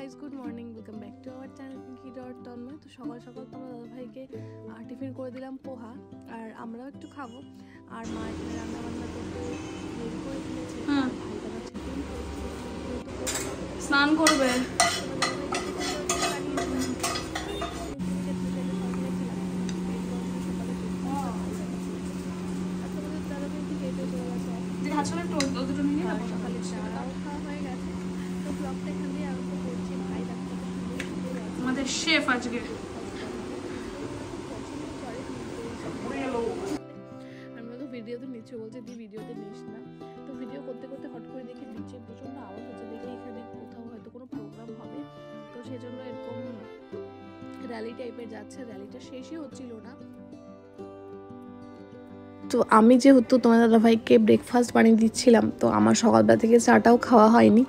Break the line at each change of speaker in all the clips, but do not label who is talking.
Guys, good morning, welcome back to our channel Pinky dot Tanmay. তো সকাল সকাল তোমার দাদাভাইকে টিফিন করে দিলাম পোহা, আর আমরাও একটু খাবো। আর মা এখানে রান্না বান্না করতে রেডি করে দিয়েছে। ভাই বানাচ্ছে
স্নান করবে। আমাদের শেফ আজকে
ভিডিওতে নিচ্ছে, বলছে দি ভিডিওতে নিস না। তো ভিডিও করতে করতে হট করে দেখে নিচ্ছে প্রচন্ড আওয়াজ হচ্ছে, দেখে এখানে কোথাও হয়তো কোনো প্রোগ্রাম হবে, তো সেজন্য এরকম র্যালি টাইপের যাচ্ছে। র্যালিটা শেষই হচ্ছিল না। তো আমি যেহেতু তোমার দাদাভাইকে ব্রেকফাস্ট বানিয়ে দিচ্ছিলাম, তো আমার সকালবেলা থেকে চাটাও খাওয়া হয়নি।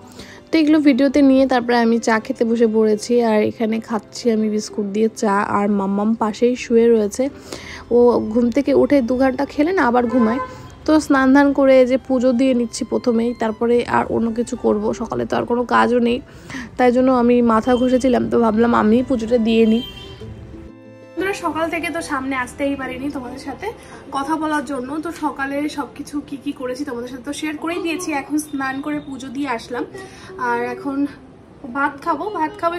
তো এগুলো ভিডিওতে নিয়ে তারপরে আমি চা খেতে বসে পড়েছি। আর এখানে খাচ্ছি আমি বিস্কুট দিয়ে চা, আর মাম্মাম পাশেই শুয়ে রয়েছে। ও ঘুম থেকে উঠে 2 ঘন্টা খেলে না আবার ঘুমায়। তো স্নান ধান করে যে পুজো দিয়ে নিচ্ছি প্রথমেই, তারপরে আর অন্য কিছু করব। সকালে তো আর কোনো কাজও নেই, তাই জন্য আমি মাথা ঘষেছিলাম, তো ভাবলাম আমি পুজোটা দিয়ে নিই। সকাল থেকে তো সামনে আসতেই পারিনি তোমাদের সাথে কথা বলার জন্য। তো সকালে সবকিছু কি করেছি তোমাদের সাথে তো শেয়ার করেই দিয়েছি। এখন স্নান করে পুজো দিয়ে আসলাম, আর এখন ভাত খাবো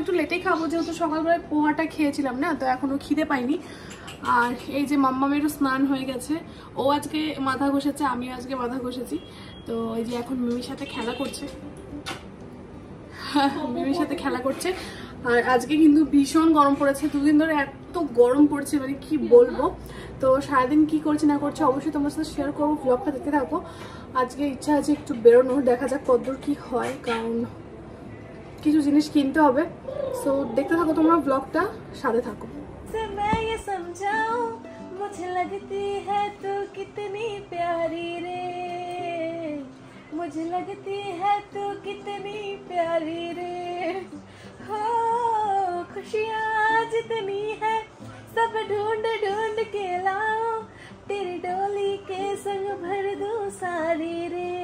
একটু লেটেই খাবো, যেহেতু সকালবেলায় পোহাটা খেয়েছিলাম না, তো এখনো খিদে পাইনি। আর এই যে মাম্মামেরও স্নান হয়ে গেছে, ও আজকে মাথা ঘষেছে, আমিও আজকে মাথা ঘষেছি। তো এই যে এখন মিমির সাথে খেলা করছে। আর আজকে কিন্তু ভীষণ গরম পড়েছে, 2 দিন ধরে এত গরম পড়ছে, মানে কি বলবো। তো সারাদিন কি করছি না করছি অবশ্যই তোমার সাথে শেয়ার করবো, ব্লগটা দেখতে থাকো। আজকে ইচ্ছা আছে একটু বেরোনোর, দেখা যাক কতদূর কি হয়, কারণ কিছু জিনিস কিনতে হবে। সো দেখতে থাকো তোমরা ব্লগটা, সাথে থাকো। मुझे लगती है तू कितनी प्यारी रे, मुझे लगती है तू कितनी प्यारी रे, हो खुशियाँ जितनी है सब ढूंढ ढूंढ के लाओ, तेरी डोली के संग भर दूं सारी रे,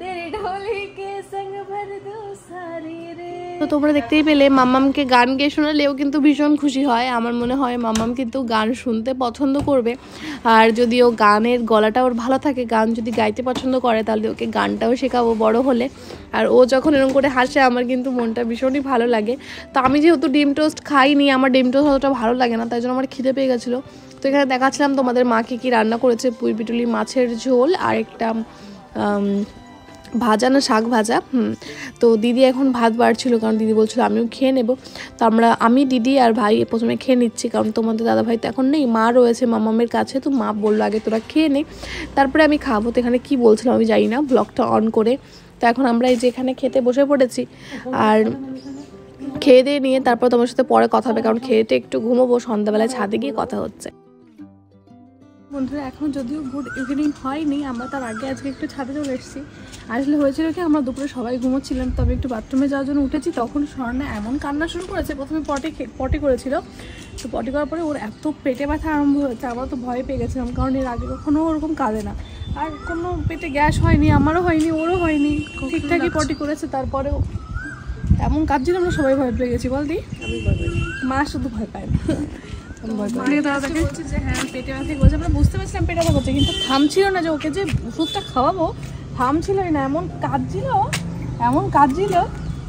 तेरी डोली के संग भर दूं सारी रे। তো তোমরা দেখতেই পেলে মাম্মামকে গান গেয়ে শোনালেও কিন্তু ভীষণ খুশি হয়। আমার মনে হয় মাম্মাম কিন্তু গান শুনতে পছন্দ করবে, আর যদি ও গানের গলাটা ওর ভালো থাকে, গান যদি গাইতে পছন্দ করে, তাহলে ওকে গানটাও শেখাবো বড় হলে। আর ও যখন এরকম করে হাসে আমার কিন্তু মনটা ভীষণই ভালো লাগে। তো আমি যেহেতু ডিম টোস্ট খাইনি, আমার ডিম টোস্ট অতটা ভালো লাগে না, তাই জন্য আমার খিদে পেয়ে গেছিলো। তো এখানে দেখাচ্ছিলাম তোমাদের মা কি রান্না করেছে, পুঁই পিটুলি মাছের ঝোল আর একটা ভাজা না শাক ভাজা। তো দিদি এখন ভাত বাড়ছিল, কারণ দিদি বলছিল আমিও খেয়ে নেব। তো আমি দিদি আর ভাই প্রথমে খেয়ে নিচ্ছি, কারণ তোমাদের দাদা ভাই তো এখন নেই, মা রয়েছে মামামের কাছে। তো মা বললো আগে তোরা খেয়ে নে, তারপরে আমি খাবো। তো এখানে কী বলছিলাম আমি জানি না, ব্লগটা অন করে। তো এখন আমরা এই যে এখানে খেতে বসে পড়েছি, আর খেয়ে দিয়ে নিয়ে তারপর তোমার সাথে পরে কথা হবে, কারণ খেয়েতে একটু ঘুমোবো, সন্ধ্যাবেলায় ছাদে গিয়ে কথা হচ্ছে। বন্ধুরা এখন যদিও গুড ইভিনিং হয়নি, আমরা তার আগে আজকে একটু ছাদে চলে এসেছি। আসলে হয়েছিল কি, আমরা দুপুরে সবাই ঘুমোচ্ছিলাম, তবে একটু বাথরুমে যাওয়ার জন্য উঠেছি, তখন স্বর্ণা এমন কান্না শুরু করেছে। প্রথমে পটি করেছিল, তো পটি করার পরে ওর এত পেটে ব্যথা আরম্ভ হয়েছে। আমরা তো ভয় পেয়ে গেছিলাম, কারণ এর আগে কখনো ওরকম কাঁদে না, আর কোনো পেটে গ্যাস হয়নি, আমারও হয়নি, ওরও হয়নি, ঠিকঠাকই পটি করেছে। তারপরেও এমন কাঁদছিল, আমরা সবাই ভয় পেয়ে গেছি। বলদি মা শুধু ভয় পায় না, বলছে যে হ্যাঁ পেটে ব্যথা করছে। আমরা বুঝতে পারছিলাম পেটে ব্যথা করছে, কিন্তু থামছিল না, যে ওকে যে ওষুধটা খাওয়াবো থামছিলই না, এমন কাঁদছিল।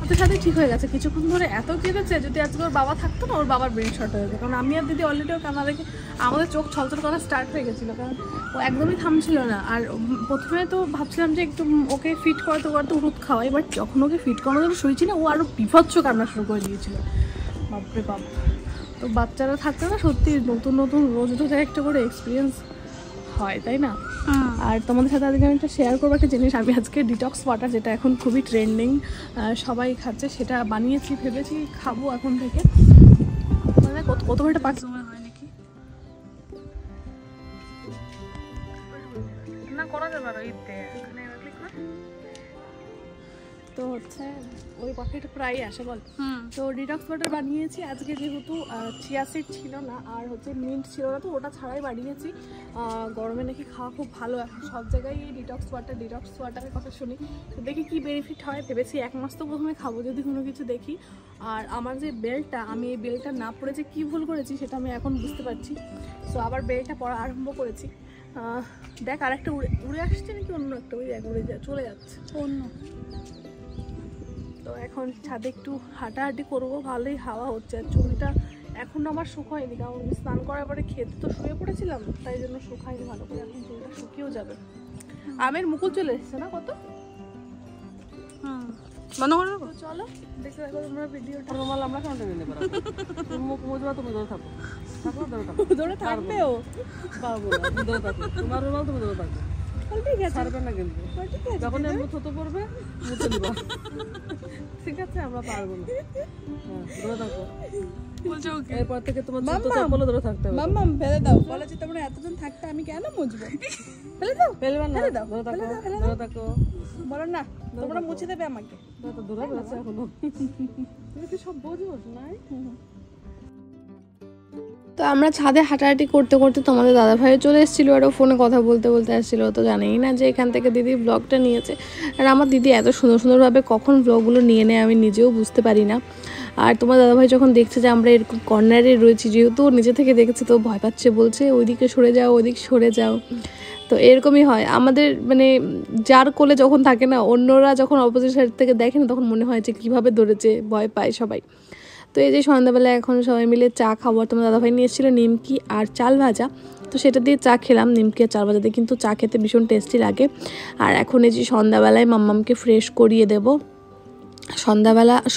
ওদের সাথে ঠিক হয়ে গেছে কিছুক্ষণ ধরে, এত কেঁদেছে। যদি আজকে ওর বাবা থাকতো না, ওর বাবার ব্রেন শর্ট হয়ে যেত, কারণ আমি আর দিদি অলরেডি ওর কান্না দেখে আমাদের চোখ ছলছল করা স্টার্ট হয়ে গেছিলো, কারণ ও একদমই থামছিল না। আর প্রথমে তো ভাবছিলাম যে একটু ওকে ফিট করাতে ওষুধ খাওয়াই, বাট যখন ওকে ফিট করানোর জন্য শুয়েছি না, ও আরও বিভৎস কান্না শুরু করে দিয়েছিল। বাপরে বাপ। তো বাচ্চারা থাকতে না সত্যি নতুন রোজ একটা করে এক্সপিরিয়েন্স হয়, তাই না? আর তোমাদের সাথে আজকে আমি একটা শেয়ার করবো একটা জিনিস। আমি আজকে ডিটক্স ওয়াটার, যেটা এখন খুবই ট্রেন্ডিং, সবাই খাচ্ছে, সেটা বানিয়েছি, ভেবেছি খাবো এখন থেকে। মানে কত একটা পাঁচ সময় হয় নাকি না করা যাবে, তো হচ্ছে ওই কথাটা প্রায় আসে বল। তো ডিটক্স ওয়াটার বানিয়েছি আজকে, যেহেতু চিয়া সিড ছিল না আর হচ্ছে মিন্ট ছিল না, তো ওটা ছাড়াই বানিয়েছি। গরমে নাকি খাওয়া খুব ভালো, এখন সব জায়গায় এই ডিটক্স ওয়াটারের কথা শুনি। তো দেখি কি বেনিফিট হয়, ভেবেছি 1 মাস তো প্রথমে খাবো যদি কোনো কিছু দেখি। আর আমার যে বেল্টটা, আমি এই বেল্টটা না পরে যে কী ভুল করেছি সেটা আমি এখন বুঝতে পারছি। সো আবার বেল্টটা পরা আরম্ভ করেছি। দেখ আর একটা উড়ে আসছে নাকি অন্য একটা, ওই এক উড়ে চলে যাচ্ছে অন্য। তো এখন ছাদে একটু হাঁটাহাঁটি করবো, ভালোই হাওয়া হচ্ছে। আর চুলটা এখন আমার শুকায়নি, কারণ স্নান করার পরে খেতে তো শুয়ে পড়েছিলাম, তাই জন্য শুকায়নি ভালো করে। এখন চুলটা শুকিয়েও যাবে। আমের মুকুল চলে এসছে না কত,
বন্ধ করে দেবো।
চলো দেখতে থাকো তোমরা ভিডিওটা।
রুমাল আমরা কেন টেনে নেবো? তুমি মুখ মুছবা, তুমি ধরে থাকো।
ধরে থাকবে ও,
পারবো না, তুমি ধরে থাকো। তোমার রুমাল তুমি ধরে থাকো,
ঠিক আছে
ছাড়বে না কিন্তু। যখন এমনি থতো পড়বে মুছে দিবা, ঠিক আছে? আমরা পারবো না, ধরে থাকো। এরপর থেকে তোমার জুতো চপ্পলও ধরে থাকতে হবে।
মাম্মাম ফেলে দাও, বলে যে তোমরা এতজন থাকতে আমি কেন মুছবো? ফেলে দাও,
ফেলবে না,
ফেলে দাও,
ধরে থাকো, ধরে থাকো।
বলো না তোমরা মুছে দেবে আমাকে।
ধরে আছে এখনো, তুমি কি সব বোঝো নাই?
তো আমরা ছাদে হাঁটাহাঁটি করতে করতে তোমাদের দাদাভাই চলে এসেছিলো, আর ও ফোনে কথা বলতে বলতে আসছিলো। তো জানেই না যে এখান থেকে দিদি ব্লগটা নিয়েছে। আর আমার দিদি এত সুন্দরভাবে কখন ব্লগগুলো নিয়ে নেয় আমি নিজেও বুঝতে পারি না। আর তোমার দাদাভাই যখন দেখছে যে আমরা এরকম কর্নারে রয়েছি, যেহেতু নিজে থেকে দেখেছে, তো ভয় পাচ্ছে, বলছে ওইদিকে সরে যাও, ওইদিকে সরে যাও। তো এরকমই হয় আমাদের, মানে যার কোলে যখন থাকে না, অন্যরা যখন অপোজিট সাইড থেকে দেখে না, তখন মনে হয় যে কীভাবে ধরেছে, ভয় পায় সবাই। তো এই যে সন্ধ্যাবেলা এখন সবাই মিলে চা খাবো। তোমার দাদাভাই নিয়ে এসেছিলো নিমকি আর চাল ভাজা, তো সেটা দিয়ে চা খেলাম। নিমকি আর চাল ভাজা দিয়ে কিন্তু চা খেতে ভীষণ টেস্টি লাগে। আর এখন এই যে সন্ধ্যাবেলায় মাম্মামকে ফ্রেশ করিয়ে দেবো।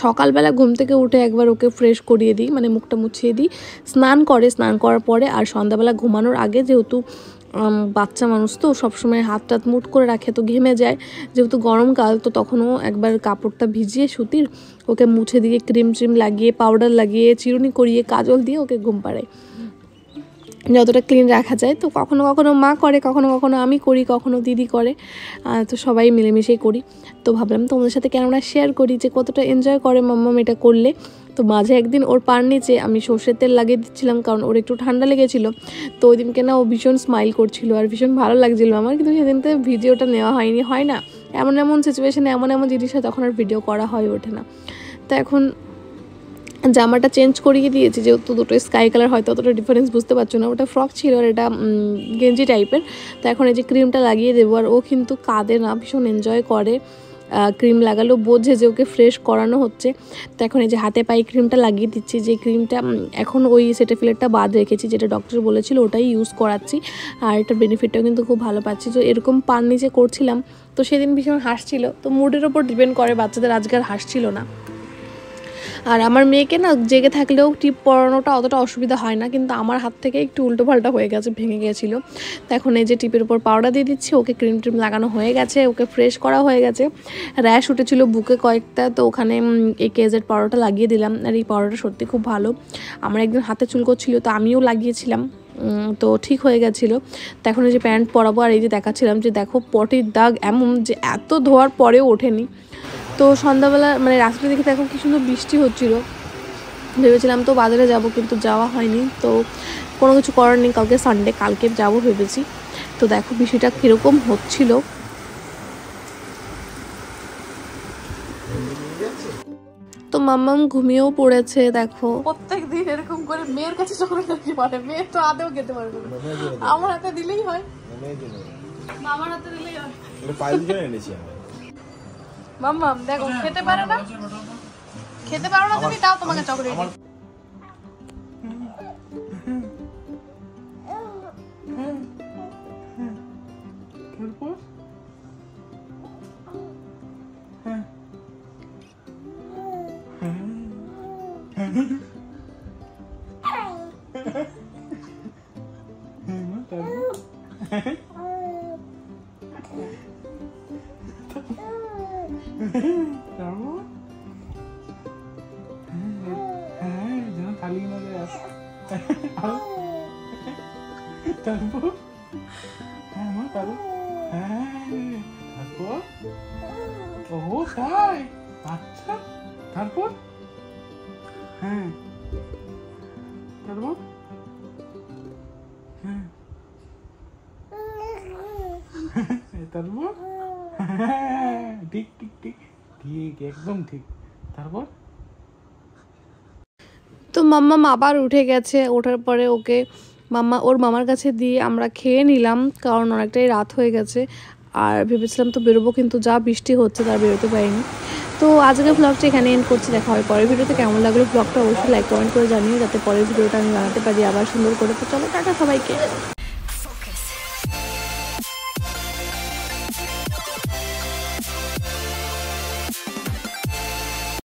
সকালবেলা ঘুম থেকে উঠে একবার ওকে ফ্রেশ করিয়ে দিই, মানে মুখটা মুছিয়ে দিই, স্নান করার পরে। আর সন্ধ্যাবেলা ঘুমানোর আগে, যেহেতু বাচ্চা মানুষ তো সবসময় হাত টাত মুট করে রাখে, তো ঘেমে যায়, যেহেতু গরমকাল, তো তখনও একবার কাপড়টা ভিজিয়ে সুতির ওকে মুছে দিয়ে ক্রিম লাগিয়ে, পাউডার লাগিয়ে, চিরুনি করিয়ে, কাজল দিয়ে ওকে ঘুম পাড়াই, যতটা ক্লিন রাখা যায়। তো কখনো কখনো মা করে, কখনো কখনো আমি করি, কখনো দিদি করে, তো সবাই মিলেমিশেই করি। তো ভাবলাম তোমাদের সাথে কেননা শেয়ার করি যে কতটা এনজয় করে মাম্মাম এটা করলে। তো মাঝে একদিন ওর পার নিচে আমি সর্ষের তেল লাগিয়ে দিচ্ছিলাম, কারণ ওর একটু ঠান্ডা লেগেছিলো। তো ওই দিনকে না ও ভীষণ স্মাইল করছিল আর ভীষণ ভালো লাগছিলো আমার, কিন্তু সেদিনতে ভিডিওটা নেওয়া হয়নি। হয় না, এমন সিচুয়েশানে এমন জিনিস হয়, তখন আর ভিডিও করা হয়ে ওঠে না। তো এখন জামাটা চেঞ্জ করিয়ে দিয়েছি, যেহেতু দুটো স্কাই কালার, হয়তো অতটা ডিফারেন্স বুঝতে পারছো না। ওটা ফ্রক ছিল আর এটা গেঞ্জি টাইপের। তো এখন এই যে ক্রিমটা লাগিয়ে দেবো। আর ও কিন্তু কাঁদে না, ভীষণ এনজয় করে। ক্রিম লাগালেও বোঝে যে ওকে ফ্রেশ করানো হচ্ছে। তো এখন এই যে হাতে পায়ে ক্রিমটা লাগিয়ে দিচ্ছি, যে ক্রিমটা এখন ওই সেটাফিলেরটা বাদ রেখেছি, যেটা ডক্টর বলেছিল ওটাই ইউজ করাচ্ছি। আর এটার বেনিফিটটাও কিন্তু খুব ভালো পাচ্ছি। তো এরকম পান নিচে করছিলাম, তো সেদিন ভীষণ হাসছিল। তো মুডের ওপর ডিপেন্ড করে, বাচ্চাদের আজকে আর হাসছিল না। আর আমার মেয়েকে না জেগে থাকলেও টিপ পরানোটা অতটা অসুবিধা হয় না, কিন্তু আমার হাত থেকে একটু উল্টোপাল্টা হয়ে গেছে, ভেঙে গেছিলো। তো এখন এই যে টিপের উপর পাউডার দিয়ে দিচ্ছি, ওকে ক্রিম লাগানো হয়ে গেছে, ওকে ফ্রেশ করা হয়ে গেছে। র্যাশ উঠেছিল বুকে কয়েকটা, তো ওখানে এই কেজের পাউডারটা লাগিয়ে দিলাম। আর এই পাউডারটা সত্যি খুব ভালো। আমার একদিন হাতে চুলকোচ্ছিল, তো আমিও লাগিয়েছিলাম, তো ঠিক হয়ে গেছিলো। তো এখন এই যে প্যান্ট পরাবো। আর এই যে দেখাচ্ছিলাম যে দেখো পটির দাগ এমন যে এত ধোয়ার পরেও ওঠেনি। তো সন্ধ্যাবেলা মানে রাস্তা দেখে এখন কি সুন্দর বৃষ্টি হচ্ছিল, ভেবেছিলাম তো বাজারে যাব, কিন্তু যাওয়া হয়নি। তো কোনো কিছু করার নেই, কালকে সানডে, কালকে যাব ভেবেছি। তো দেখো বৃষ্টিটা কীরকম হচ্ছিল। তো মাম্মাম ঘুমিয়েও পড়েছে। দেখো প্রত্যেক দিন এরকম করে মেয়ের কাছে চকলেট পারে, মেয়ে তো আদেও খেতে পারবে না, আমার হাতে দিলেই হয়, আমার হাতে দিলেই হয়। মাম্মাম দেখো খেতে পারে না, তুমি, তাও তোমাকে চকলেট।
ও তাই, আচ্ছা, তারপর? হ্যাঁ, তারপর? হ্যাঁ, তারপর? হ্যাঁ, ঠিক ঠিক ঠিক ঠিক, একদম ঠিক। তারপর?
তো মাম্মাম আবার উঠে গেছে, ওঠার পরে ওকে ওর মামার কাছে দিয়ে আমরা খেয়ে নিলাম, কারণ অনেকটাই রাত হয়ে গেছে। আর ভেবেছিলাম তো বেরোবো, কিন্তু যা বৃষ্টি হচ্ছে তার বেরোতে পারিনি। তো আজকের ব্লগটা এখানে এন্ড করছি। দেখা হয় পরের ভিডিওতে। কেমন লাগলো ব্লগটা অবশ্যই লাইক কমেন্ট করে জানিয়ে, যাতে পরের ভিডিওটা আমি বানাতে পারি আবার সুন্দর করে। তো চলো টাটা সবাইকে।